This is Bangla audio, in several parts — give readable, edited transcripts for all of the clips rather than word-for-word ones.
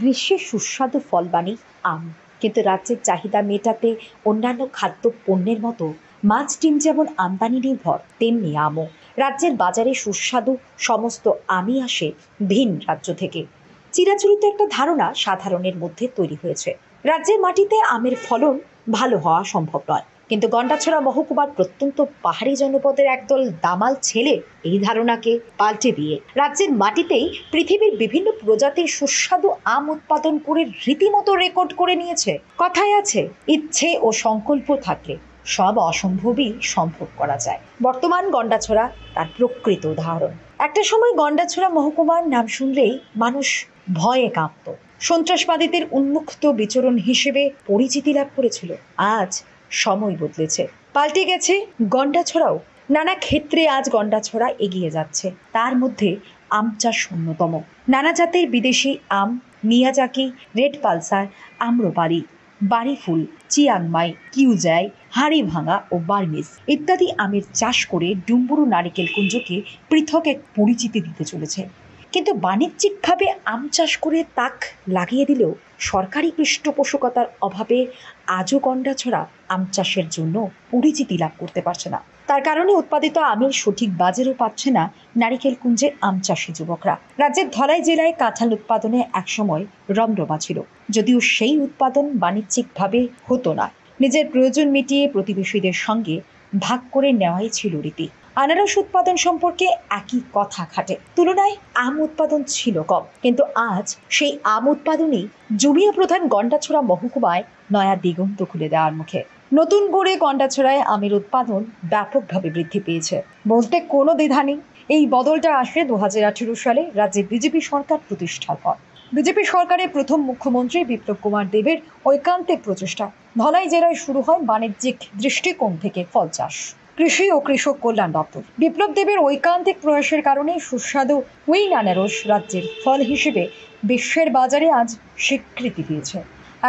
গ্রীষ্মের সুস্বাদু ফল বাণী আম। কিন্তু রাজ্যের চাহিদা মেটাতে অন্যান্য খাদ্য পণ্যের মতো মাছ ডিম যেমন আমদানি নির্ভর, তেমনি আমও। রাজ্যের বাজারে সুস্বাদু সমস্ত আমই আসে ভিন রাজ্য থেকে। চিরাচরিত একটা ধারণা সাধারণের মধ্যে তৈরি হয়েছে, রাজ্যের মাটিতে আমের ফলন ভালো হওয়া সম্ভব নয়। কিন্তু গন্ডাছড়া মহকুমার প্রত্যন্ত পাহাড়ি জনপদের একদল দামাল ছেলে এই ধারণাকে পাল্টে দিয়ে রাজ্যের মাটিতেই পৃথিবীর বিভিন্ন প্রজাতির সুস্বাদু আম উৎপাদন করে রীতিমতো রেকর্ড করে নিয়েছে। কথায় আছে, ইচ্ছে ও সংকল্প থাকলে সব অসম্ভবই সম্ভব করা যায়। বর্তমান গন্ডাছড়া তার প্রকৃত উদাহরণ। একটা সময় গন্ডাছড়া মহকুমার নাম শুনলেই মানুষ ভয়ে কাঁপত, সন্ত্রাসবাদীদের উন্মুক্ত বিচরণ হিসেবে পরিচিতি লাভ করেছিল। আজ সময় বদলেছে, পাল্টে গেছে গন্ডাছড়াও। নানা ক্ষেত্রে আজ গন্ডাছড়া এগিয়ে যাচ্ছে, তার মধ্যে আম চাষ অন্যতম। নানা জাতের বিদেশি আম, মিয়াজাকি, রেড পালসার, আম্রপালি, বাড়িফুল, চিয়াংমাই, কিউজাই, হাড়িভাঙা ও বার্মিস ইত্যাদি আমের চাষ করে ডুম্বুরু নারিকেল কুঞ্জকে পৃথক এক পরিচিতি দিতে চলেছে। কিন্তু বাণিজ্যিকভাবে আম চাষ করে তাক লাগিয়ে দিলেও সরকারি পৃষ্ঠপোষকতার অভাবে আজও গন্ডাছড়া আম চাষের জন্য পরিচিতি লাভ করতে পারছে না। তার কারণে উৎপাদিত আমের সঠিক বাজারও পাচ্ছে না নারিকেল কুঞ্জের আম চাষী যুবকরা। রাজ্যের ধলাই জেলায় কাঁঠাল উৎপাদনে একসময় রমরমা ছিল, যদিও সেই উৎপাদন বাণিজ্যিকভাবে হতো না। নিজের প্রয়োজন মিটিয়ে প্রতিবেশীদের সঙ্গে ভাগ করে নেওয়াই ছিল রীতি। আনারস উৎপাদন সম্পর্কে একই কথা খাটে, তুলনায় আম উৎপাদন ছিল কম। কিন্তু আজ সেই আম উৎপাদনই জুমিয়া প্রধান গন্ডাছড়া মহকুমায় নয়া দিগন্ত খুলে দেওয়ার মুখে। নতুন করে গন্ডাছড়ায় আমের উৎপাদন ব্যাপকভাবে বৃদ্ধি পেয়েছে, বলতে কোনো দ্বিধা নেই। এই বদলটা আসে 2018 সালে রাজ্যে বিজেপি সরকার প্রতিষ্ঠার পর। বিজেপি সরকারের প্রথম মুখ্যমন্ত্রী বিপ্লব কুমার দেবের ঐকান্তিক প্রচেষ্টা ধলাই জেলায় শুরু হয় বাণিজ্যিক দৃষ্টিকোণ থেকে ফল চাষ। কৃষি ও কৃষক কল্যাণ দপ্তর বিপ্লব দেবের ঐকান্তিক প্রয়াসের কারণে সুস্বাদু উইন আনারস রাজ্যের ফল হিসেবে বিশ্বের বাজারে আজ স্বীকৃতি পেয়েছে।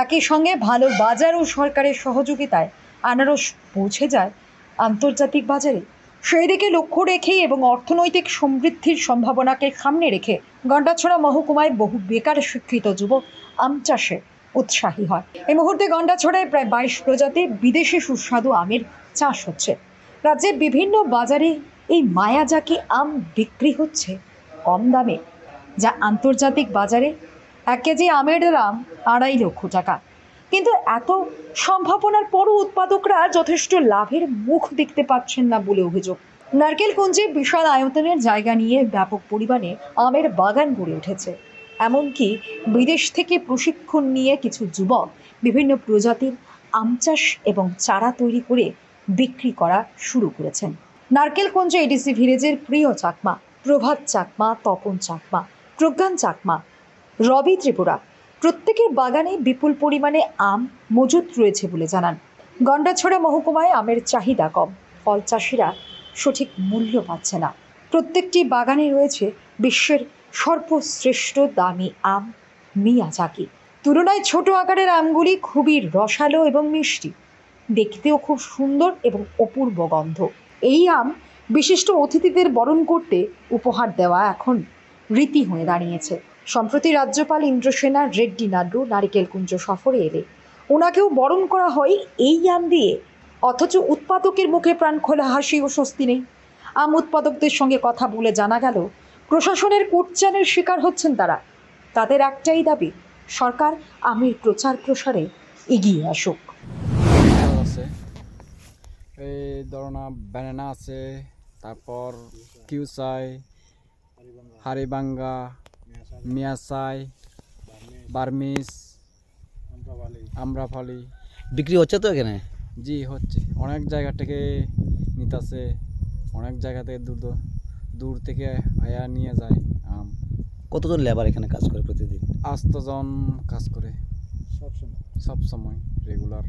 একই সঙ্গে ভালো বাজার ও সরকারের সহযোগিতায় আনারস পৌঁছে যায় আন্তর্জাতিক বাজারে। সেই দিকে লক্ষ্য রেখেই এবং অর্থনৈতিক সমৃদ্ধির সম্ভাবনাকে সামনে রেখে গন্ডাছড়া মহকুমায় বহু বেকার শিক্ষিত যুবক আম চাষে উৎসাহী হয়। এই মুহূর্তে গন্ডাছড়ায় প্রায় 22 প্রজাতির বিদেশি সুস্বাদু আমের চাষ হচ্ছে। রাজ্যের বিভিন্ন বাজারে এই মায়াজাকি আম বিক্রি হচ্ছে কম দামে, যা আন্তর্জাতিক বাজারে 1 কেজি আমের দাম 2.5 লক্ষ টাকা। কিন্তু এত সম্ভাবনার পরও উৎপাদকরা যথেষ্ট লাভের মুখ দেখতে পাচ্ছেন না বলে অভিযোগ। নারকেল কুঞ্জে বিশাল আয়তনের জায়গা নিয়ে ব্যাপক পরিমাণে আমের বাগান গড়ে উঠেছে। এমনকি বিদেশ থেকে প্রশিক্ষণ নিয়ে কিছু যুবক বিভিন্ন প্রজাতির আম চাষ এবং চারা তৈরি করে বিক্রি করা শুরু করেছেন। নারকেল কুঞ্জ এডিসি ভিলেজের প্রিয় চাকমা, প্রভাত চাকমা, তপন চাকমা, প্রজ্ঞান চাকমা, রবি ত্রিপুরা প্রত্যেকের বাগানে বিপুল পরিমাণে আম মজুত রয়েছে বলে জানান। গন্ডাছড়া মহকুমায় আমের চাহিদা কম, ফল চাষিরা সঠিক মূল্য পাচ্ছে না। প্রত্যেকটি বাগানে রয়েছে বিশ্বের সর্বশ্রেষ্ঠ দামি আম মিয়াজাকি। তুলনায় ছোট আকারের আমগুলি খুবই রসালো এবং মিষ্টি, দেখতেও খুব সুন্দর এবং অপূর্ব গন্ধ। এই আম বিশিষ্ট অতিথিদের বরণ করতে উপহার দেওয়া এখন রীতি হয়ে দাঁড়িয়েছে। সম্প্রতি রাজ্যপাল ইন্দ্রসেনা রেড্ডি নাড্ডু নারিকেল কুঞ্জ সফরে এলে ওনাকেও বরণ করা হয় এই আম দিয়ে। অথচ উৎপাদকের মুখে প্রাণ খোলা হাসি ও স্বস্তি নেই। আম উৎপাদকদের সঙ্গে কথা বলে জানা গেল, প্রশাসনের কুটচানের শিকার হচ্ছেন তারা। তাদের একটাই দাবি, সরকার আমের প্রচার প্রসারে এগিয়ে আসুক। এই ধরনা ব্যানানা আছে, তারপর কিউসাই, হাড়িভাঙ্গা, মিয়াসাই, বার্মিস, আম্রপালি বিক্রি হচ্ছে তো এখানে? জি হচ্ছে, অনেক জায়গা থেকে নিতেছে, অনেক জায়গা থেকে দূর থেকে আয়া নিয়ে যায় আম। কতজন লেবার এখানে কাজ করে প্রতিদিন? 8 জন কাজ করে সব সময় রেগুলার।